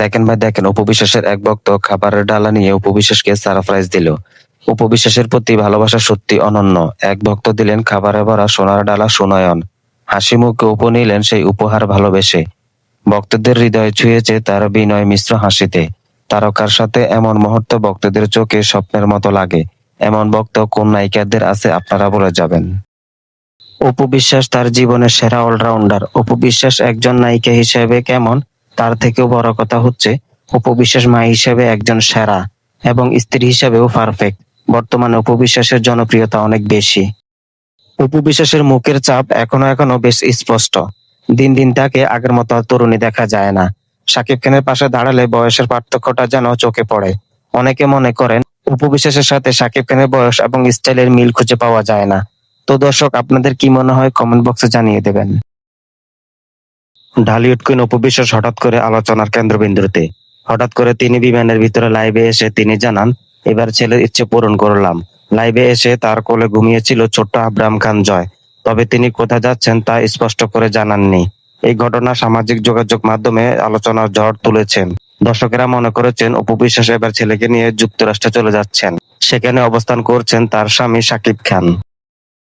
দেখেন ভাই দেখেন, অপু বিশ্বাসের এক ভক্ত খাবারের ডালা নিয়ে অপু বিশ্বাসকে সারপ্রাইজ দিল। অপু বিশ্বাসের প্রতি ভালোবাসা সত্যি অনন্য। এক ভক্ত দিলেন খাবারে ভরা সোনার ডালা সুনয়ন। হাসি মুখে অপু নিলেন সেই উপহার ভালোবেসে। ভক্তদের হৃদয় ছুঁয়েছে তার বিনয় মিশ্র হাসিতে। তারকার সাথে এমন মুহূর্ত ভক্তদের চোখে স্বপ্নের মতো লাগে। এমন ভক্ত কোন নায়িকাদের আছে আপনারা বলে যাবেন। অপু বিশ্বাস তার জীবনের সেরা অলরাউন্ডার। অপু বিশ্বাস একজন নায়িকা হিসেবে কেমন, তার থেকেও বড় কথা হচ্ছে অপু বিশ্বাস মা হিসেবে একজন সেরা, এবং স্ত্রী হিসেবেও পারফেক্ট। বর্তমানে অপু বিশ্বাসের জনপ্রিয়তা অনেক বেশি। অপু বিশ্বাসের মুখের ছাপ এখনো বেশ স্পষ্ট। দিন দিন তাকে আগের মতো আর তরুণী দেখা যায় না। শাকিব খানের পাশে দাঁড়ালে বয়সের পার্থক্যটা যেন চোখে পড়ে। অনেকে মনে করেন অপু বিশ্বাসের সাথে শাকিব খানের বয়স এবং স্টাইলের মিল খুঁজে পাওয়া যায় না। তো দর্শক, আপনাদের কি মনে হয় কমেন্ট বক্সে জানিয়ে দেবেন। ঢালিউড কুইন অপু বিশ্বাস হঠাৎ করে আলোচনার কেন্দ্রবিন্দুতে। হঠাৎ করে তিনি বিমানের ভিতরে লাইভে এসে তিনি জানান, এবার ছেলের ইচ্ছে পূরণ করলাম। লাইভে এসে তার কোলে ঘুমিয়েছিল ছোট্ট আব্রাহাম খান জয়। তবে তিনি কোথায় যাচ্ছেন তা স্পষ্ট করে জানাননি। এই ঘটনা সামাজিক যোগাযোগ মাধ্যমে আলোচনার ঝড় তুলেছেন। দর্শকেরা মনে করেছেন অপু বিশ্বাস এবার ছেলেকে নিয়ে যুক্তরাষ্ট্রে চলে যাচ্ছেন। সেখানে অবস্থান করছেন তার স্বামী শাকিব খান।